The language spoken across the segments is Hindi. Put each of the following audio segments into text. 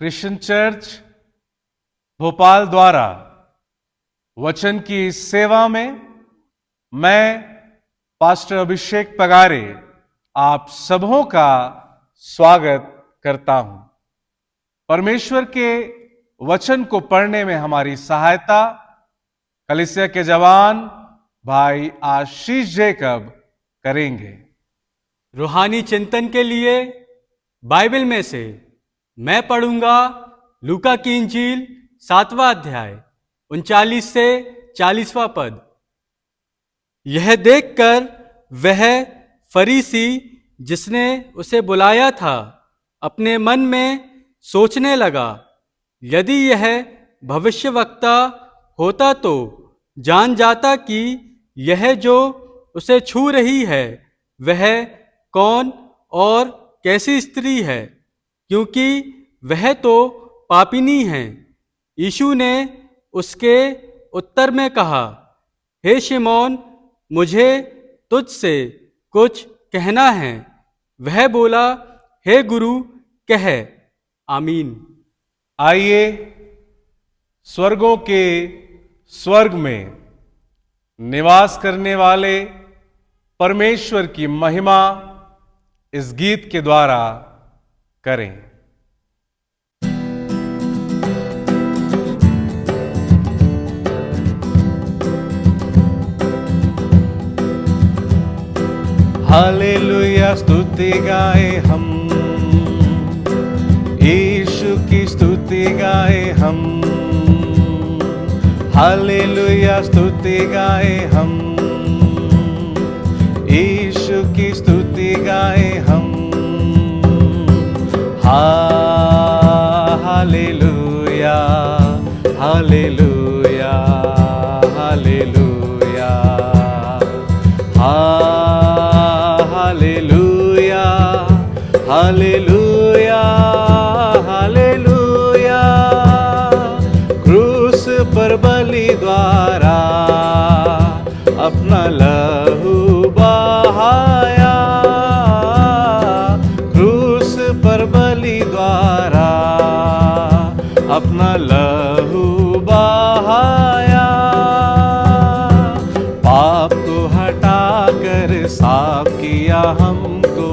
क्रिश्चियन चर्च भोपाल द्वारा वचन की सेवा में मैं पास्टर अभिषेक पगारे आप सबों का स्वागत करता हूं। परमेश्वर के वचन को पढ़ने में हमारी सहायता कलीसिया के जवान भाई आशीष जैकब करेंगे। रूहानी चिंतन के लिए बाइबल में से मैं पढ़ूंगा लूका की इंजील 7वां अध्याय 39 से 40वां पद। यह देखकर वह फरीसी जिसने उसे बुलाया था अपने मन में सोचने लगा, यदि यह भविष्यवक्ता होता तो जान जाता कि यह जो उसे छू रही है वह कौन और कैसी स्त्री है, क्योंकि वह तो पापिनी है। यीशु ने उसके उत्तर में कहा, हे शिमोन, मुझे तुझसे कुछ कहना है। वह बोला, हे गुरु, कह। आमीन। आइए स्वर्गों के स्वर्ग में निवास करने वाले परमेश्वर की महिमा इस गीत के द्वारा करें। हालेलुया स्तुति गाए हम, यीशु की स्तुति गाए हम। हालेलुया स्तुति गाए हम, यीशु की स्तुति गाए हम। Hallelujah hallelujah hallelujah hallelujah hallelujah hallelujah. क्रूस पर बलि द्वारा अपना लहू बहाया, क्रूस पर बलि द्वारा अपना लहू बहाया। पाप को हटा कर साफ किया हमको,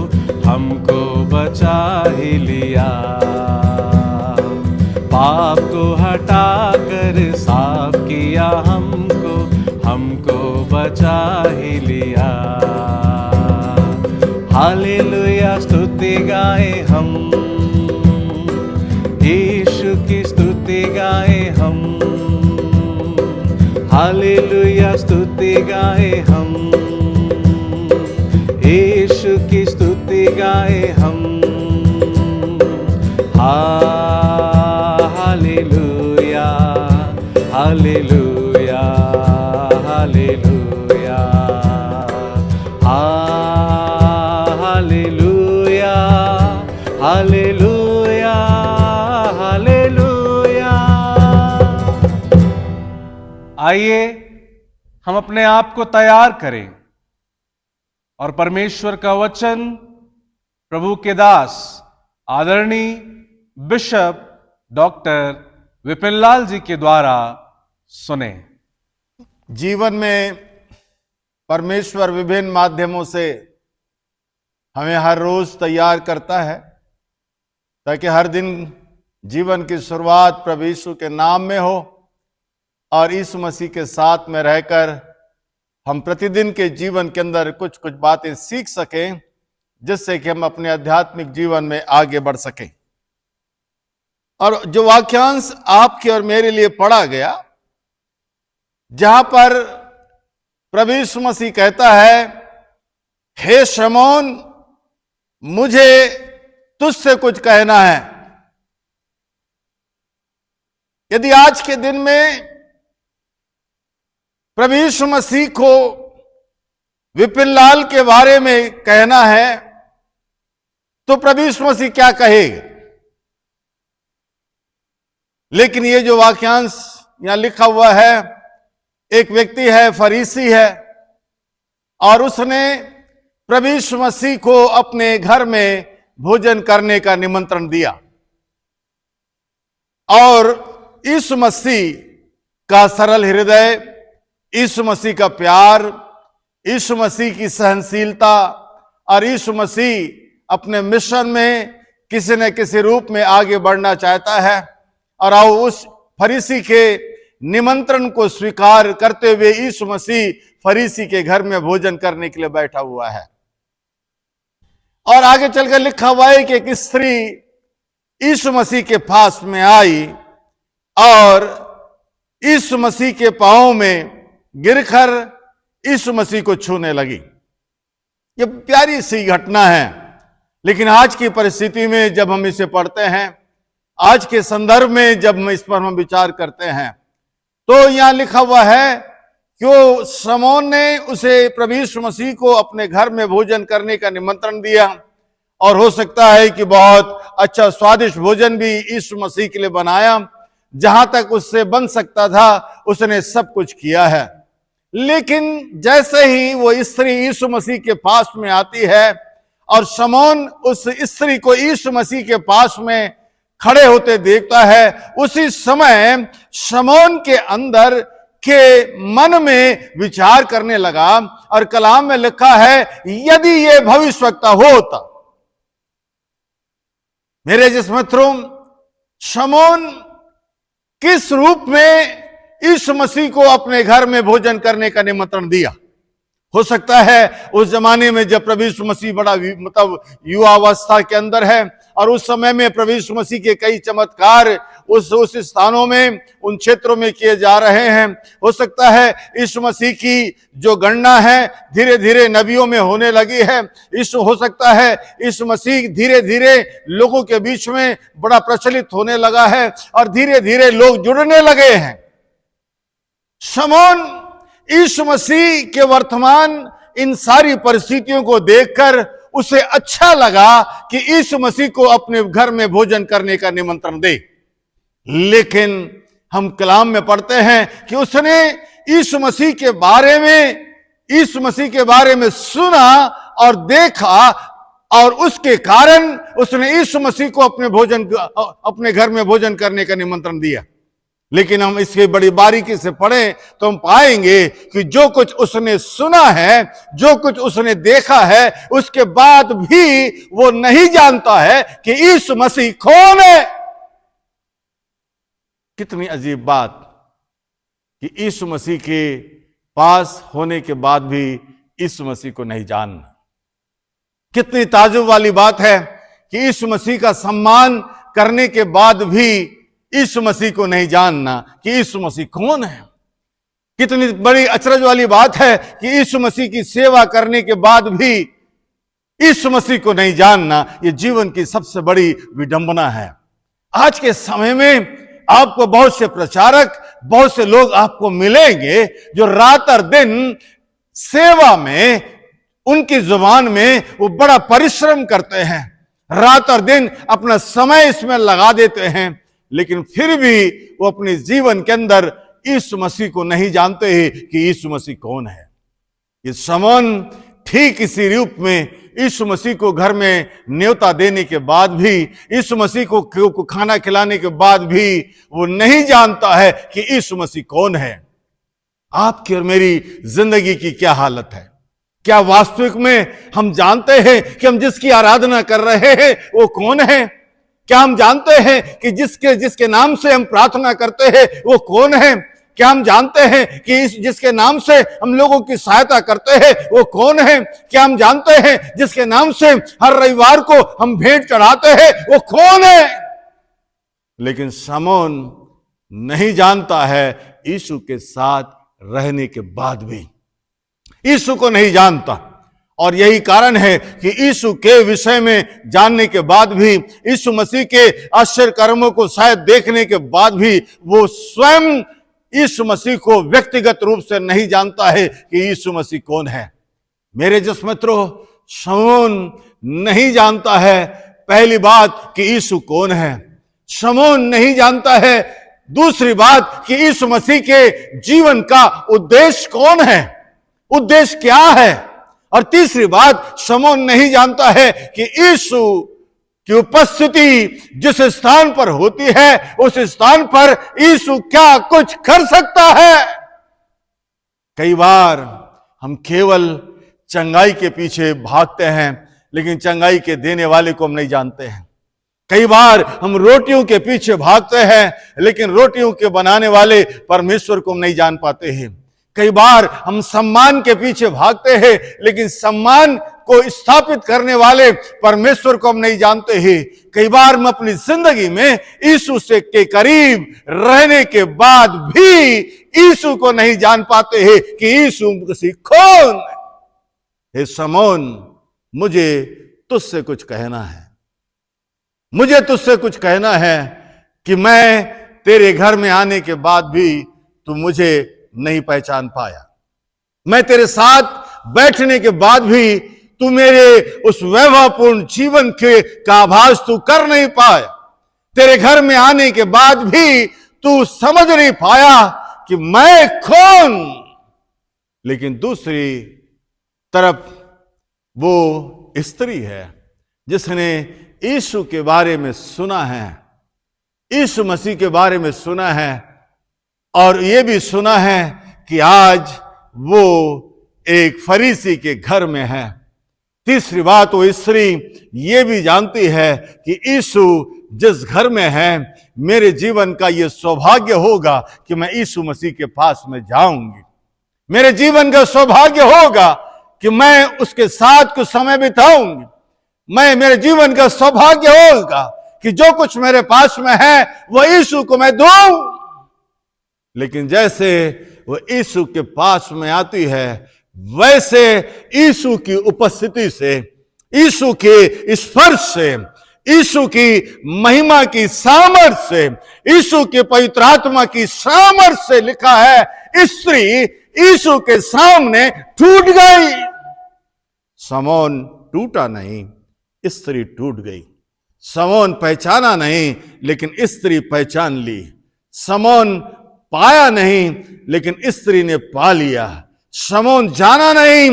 हमको बचा ही लिया। पाप को हटा कर साफ किया हमको, हमको बचा ही लिया। हालेलुया स्तुति गाए हम, यीशु की स्तुति गाए हम। हालेलुया स्तुति गाए हम, यीशु की स्तुति गाए हम। Hallelujah hallelujah hallelujah hallelujah hallelujah hallelujah. आइए हम अपने आप को तैयार करें और परमेश्वर का वचन प्रभु के दास आदरणीय बिशप डॉक्टर विपिन लाल जी के द्वारा सुने। जीवन में परमेश्वर विभिन्न माध्यमों से हमें हर रोज तैयार करता है ताकि हर दिन जीवन की शुरुआत प्रभु यीशु के नाम में हो और यीशु मसीह के साथ में रहकर हम प्रतिदिन के जीवन के अंदर कुछ कुछ बातें सीख सकें, जिससे कि हम अपने आध्यात्मिक जीवन में आगे बढ़ सकें। और जो वाक्यांश आपके और मेरे लिए पढ़ा गया, जहां पर प्रभु यीशु मसीह कहता है, हे शमौन, मुझे तुझसे कुछ कहना है। यदि आज के दिन में प्रभु यीशु मसीह को विपिन लाल के बारे में कहना है तो प्रभु यीशु मसीह क्या कहेगा? लेकिन ये जो वाक्यांश यहां लिखा हुआ है, एक व्यक्ति है, फरीसी है, और उसने प्रभु यीशु मसीह को अपने घर में भोजन करने का निमंत्रण दिया। और यीशु मसीह का सरल हृदय, यीशु मसीह का प्यार, यीशु मसीह की सहनशीलता और यीशु मसीह अपने मिशन में किसी न किसी रूप में आगे बढ़ना चाहता है। और आओ उस फरीसी के निमंत्रण को स्वीकार करते हुए यीशु मसीह फरीसी के घर में भोजन करने के लिए बैठा हुआ है। और आगे चलकर लिखा हुआ है कि एक स्त्री यीशु मसीह के पास में आई और यीशु मसीह के पांव में गिरकर यीशु मसीह को छूने लगी। यह प्यारी सी घटना है, लेकिन आज की परिस्थिति में जब हम इसे पढ़ते हैं, आज के संदर्भ में जब हम इस पर हम विचार करते हैं, तो यहां लिखा हुआ है कि वो शमौन ने उसे प्रभु यीशु मसीह को अपने घर में भोजन करने का निमंत्रण दिया। और हो सकता है कि बहुत अच्छा स्वादिष्ट भोजन भी यीशु मसीह के लिए बनाया, जहां तक उससे बन सकता था उसने सब कुछ किया है। लेकिन जैसे ही वो स्त्री यीशु मसीह के पास में आती है और शमौन उस स्त्री को यीशु मसीह के पास में खड़े होते देखता है, उसी समय शमौन के अंदर के मन में विचार करने लगा। और कलाम में लिखा है, यदि ये भविष्यवक्ता होता। मेरे जिस मित्रों, शमौन किस रूप में यीशु मसीह को अपने घर में भोजन करने का निमंत्रण दिया? हो सकता है उस जमाने में जब प्रभु यीशु मसीह बड़ा युवावस्था के अंदर है और उस समय में प्रभु यीशु मसीह के कई चमत्कार उस स्थानों में, उन क्षेत्रों में किए जा रहे हैं। हो सकता है यीशु मसीह की जो गणना है धीरे धीरे नबियों में होने लगी है। हो सकता है यीशु मसीह धीरे धीरे लोगों के बीच में बड़ा प्रचलित होने लगा है और धीरे धीरे लोग जुड़ने लगे हैं। शमौन यीशु मसीह के वर्तमान इन सारी परिस्थितियों को देखकर उसे अच्छा लगा कि यीशु मसीह को अपने घर में भोजन करने का निमंत्रण दे। लेकिन हम कलाम में पढ़ते हैं कि उसने यीशु मसीह के बारे में सुना और देखा और उसके कारण उसने यीशु मसीह को अपने घर में भोजन करने का निमंत्रण दिया। लेकिन हम इसकी बड़ी बारीकी से पढ़ें तो हम पाएंगे कि जो कुछ उसने सुना है, जो कुछ उसने देखा है, उसके बाद भी वो नहीं जानता है कि यीशु मसीह कौन है। कितनी अजीब बात कि यीशु मसीह के पास होने के बाद भी यीशु मसीह को नहीं जानना। कितनी ताज्जुब वाली बात है कि यीशु मसीह का सम्मान करने के बाद भी यीशु मसीह को नहीं जानना कि यीशु मसीह कौन है। कितनी बड़ी अचरज वाली बात है कि यीशु मसीह की सेवा करने के बाद भी यीशु मसीह को नहीं जानना। यह जीवन की सबसे बड़ी विडंबना है। आज के समय में आपको बहुत से प्रचारक, बहुत से लोग आपको मिलेंगे जो रात और दिन सेवा में, उनकी जुबान में वो बड़ा परिश्रम करते हैं, रात और दिन अपना समय इसमें लगा देते हैं, लेकिन फिर भी वो अपने जीवन के अंदर यीशु मसीह को नहीं जानते हैं कि यीशु मसीह कौन है। ये शमौन ठीक इसी रूप में यीशु मसीह को घर में न्योता देने के बाद भी, यीशु मसीह को खाना खिलाने के बाद भी वो नहीं जानता है कि यीशु मसीह कौन है। आपकी और मेरी जिंदगी की क्या हालत है? क्या वास्तविक में हम जानते हैं कि हम जिसकी आराधना कर रहे हैं वो कौन है? क्या हम जानते हैं कि जिसके नाम से हम प्रार्थना करते हैं वो कौन है? क्या हम जानते हैं कि जिसके नाम से हम लोगों की सहायता करते हैं वो कौन है? क्या हम जानते हैं जिसके नाम से हर रविवार को हम भेंट चढ़ाते हैं वो कौन है? लेकिन शमौन नहीं जानता है यीशु के साथ रहने के बाद भी यीशु को नहीं जानता। और यही कारण है कि यीशु के विषय में जानने के बाद भी, यीशु मसीह के आश्चर्य कर्मों को शायद देखने के बाद भी वो स्वयं यीशु मसीह को व्यक्तिगत रूप से नहीं जानता है कि यीशु मसीह कौन है। मेरे जिस मित्रों, शमौन नहीं जानता है पहली बात कि यीशु कौन है। शमौन नहीं जानता है दूसरी बात कि यीशु मसीह के जीवन का उद्देश्य कौन है, उद्देश्य क्या है। और तीसरी बात, शमौन नहीं जानता है कि यीशु कि उपस्थिति जिस स्थान पर होती है उस स्थान पर यीशु क्या कुछ कर सकता है। कई बार हम केवल चंगाई के पीछे भागते हैं, लेकिन चंगाई के देने वाले को हम नहीं जानते हैं। कई बार हम रोटियों के पीछे भागते हैं, लेकिन रोटियों के बनाने वाले परमेश्वर को हम नहीं जान पाते हैं। कई बार हम सम्मान के पीछे भागते हैं, लेकिन सम्मान को स्थापित करने वाले परमेश्वर को हम नहीं जानते हैं। कई बार हम अपनी जिंदगी में यीशु से के करीब रहने के बाद भी यीशु को नहीं जान पाते हैं कि यीशु मसीह कौन है। हे शमौन, मुझे तुझसे कुछ कहना है, मुझे तुझसे कुछ कहना है कि मैं तेरे घर में आने के बाद भी तू मुझे नहीं पहचान पाया। मैं तेरे साथ बैठने के बाद भी तू मेरे उस वैभवपूर्ण जीवन का आभास तू कर नहीं पाया। तेरे घर में आने के बाद भी तू समझ नहीं पाया कि मैं कौन। लेकिन दूसरी तरफ वो स्त्री है जिसने यीशु के बारे में सुना है, यीशु मसीह के बारे में सुना है, और ये भी सुना है कि आज वो एक फरीसी के घर में है। तीसरी बात, वो स्त्री ये भी जानती है कि यीशु जिस घर में है, मेरे जीवन का ये सौभाग्य होगा कि मैं यीशु मसीह के पास में जाऊंगी। मेरे जीवन का सौभाग्य होगा कि मैं उसके साथ कुछ समय बिताऊंगी। मेरे जीवन का सौभाग्य होगा कि जो कुछ मेरे पास में है वो यीशु को मैं दूं। लेकिन जैसे वो यीशु के पास में आती है, वैसे यीशु की उपस्थिति से, यीशु के स्पर्श से, यीशु की महिमा की सामर्थ्य से, यीशु के पवित्र आत्मा की सामर्थ्य से, लिखा है स्त्री यीशु के सामने टूट गई। शमौन टूटा नहीं, स्त्री टूट गई। शमौन पहचाना नहीं, लेकिन स्त्री पहचान ली। शमौन पाया नहीं, लेकिन स्त्री ने पा लिया। शमौन जाना नहीं,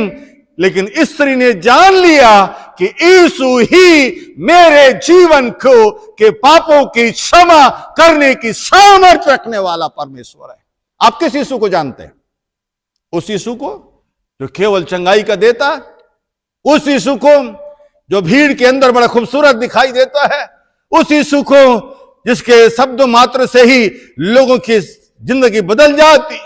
लेकिन स्त्री ने जान लिया कि यीशु ही मेरे जीवन को के पापों की क्षमा करने की सामर्थ्य रखने वाला परमेश्वर है। आप किस यीशु को जानते हैं? उस यीशु को जो केवल चंगाई का देता, उस यीशु को जो भीड़ के अंदर बड़ा खूबसूरत दिखाई देता है, उस यीशु को जिसके शब्द मात्र से ही लोगों की जिंदगी बदल जाती।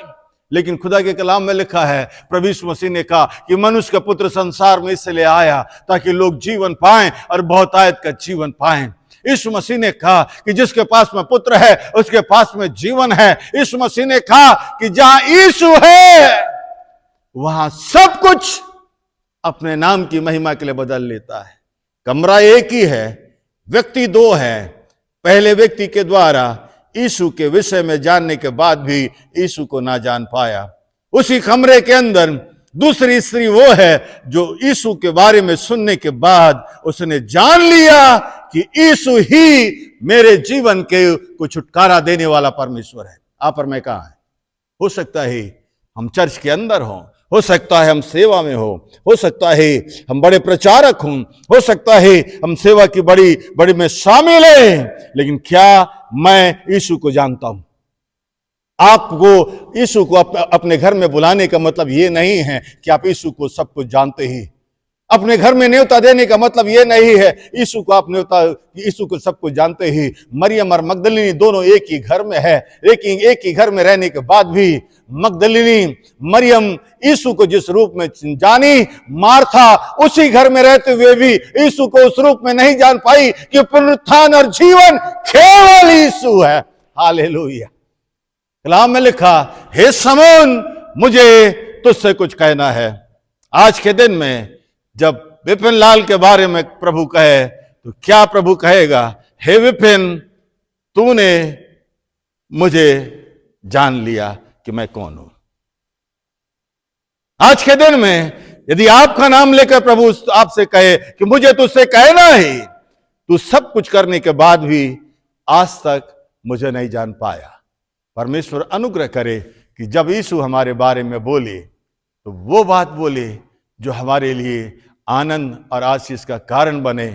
लेकिन खुदा के कलाम में लिखा है, प्रभु यीशु मसीह ने कहा कि मनुष्य का पुत्र संसार में इसलिए आया ताकि लोग जीवन पाएं और बहुतायत का जीवन पाएं। यीशु मसीह ने कहा कि जिसके पास में पुत्र है उसके पास में जीवन है। यीशु मसीह ने कहा कि जहां यीशु है वहां सब कुछ अपने नाम की महिमा के लिए बदल लेता है। कमरा एक ही है, व्यक्ति दो है। पहले व्यक्ति के द्वारा यीशु के विषय में जानने के बाद भी यीशु को ना जान पाया। उसी कमरे के अंदर दूसरी स्त्री वो है जो यीशु के बारे में सुनने के बाद उसने जान लिया कि यीशु ही मेरे जीवन के को छुटकारा देने वाला परमेश्वर है। आप और मैं कहाँ है? हो सकता है हम चर्च के अंदर हो सकता है हम सेवा में हो सकता है हम बड़े प्रचारक हो सकता है हम सेवा की बड़ी में शामिल हैं, लेकिन क्या मैं यीशु को जानता हूं? आपको यीशु को अपने घर में बुलाने का मतलब ये नहीं है कि आप यीशु को सब कुछ जानते ही। अपने घर में न्योता देने का मतलब ये नहीं है यीशु को आप यीशु को सब कुछ जानते ही। मरियम और मगदलिनी दोनों एक ही घर में है, एक ही घर में रहने के बाद भी मगदलिनी मरियम यीशु को जिस रूप में जानी, मार्था उसी घर में रहते हुए भी यीशु को उस रूप में नहीं जान पाई कि पुनरुत्थान और जीवन केवल यीशु है। हालेलुया। कलाम में लिखा, हे शमौन, मुझे तुझसे कुछ कहना है। आज के दिन में जब विपिन लाल के बारे में प्रभु कहे तो क्या प्रभु कहेगा? हे विपिन, तूने मुझे जान लिया कि मैं कौन हूं। आज के दिन में यदि आपका नाम लेकर प्रभु आपसे कहे कि मुझे तुझसे कहना है, तू सब कुछ करने के बाद भी आज तक मुझे नहीं जान पाया। परमेश्वर अनुग्रह करे कि जब यीशु हमारे बारे में बोले तो वो बात बोले जो हमारे लिए आनंद और आशीष का कारण बने।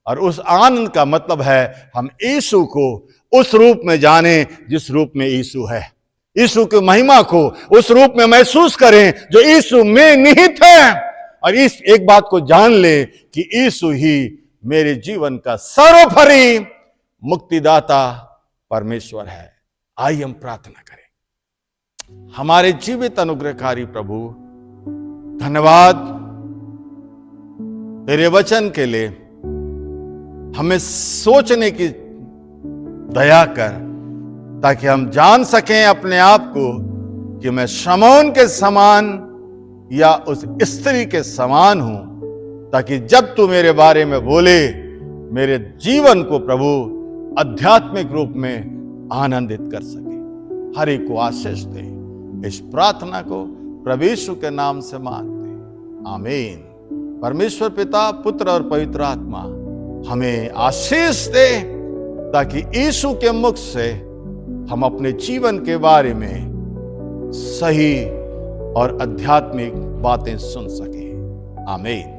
और उस आनंद का मतलब है हम यीशु को उस रूप में जाने जिस रूप में यीशु है, यीशु की महिमा को उस रूप में महसूस करें जो यीशु में निहित है, और इस एक बात को जान ले कि यीशु ही मेरे जीवन का सर्वोपरि मुक्तिदाता परमेश्वर है। आइए हम प्रार्थना करें। हमारे जीवित अनुग्रहकारी प्रभु, धन्यवाद तेरे वचन के लिए। हमें सोचने की दया कर ताकि हम जान सकें अपने आप को कि मैं शमौन के समान या उस स्त्री के समान हूं, ताकि जब तू मेरे बारे में बोले मेरे जीवन को प्रभु आध्यात्मिक रूप में आनंदित कर सके। हर एक को आशीष दे। इस प्रार्थना को प्रभु यीशु के नाम से मांगते, आमीन। परमेश्वर पिता, पुत्र और पवित्र आत्मा हमें आशीष दे ताकि यीशु के मुख से हम अपने जीवन के बारे में सही और आध्यात्मिक बातें सुन सकें। आमीन।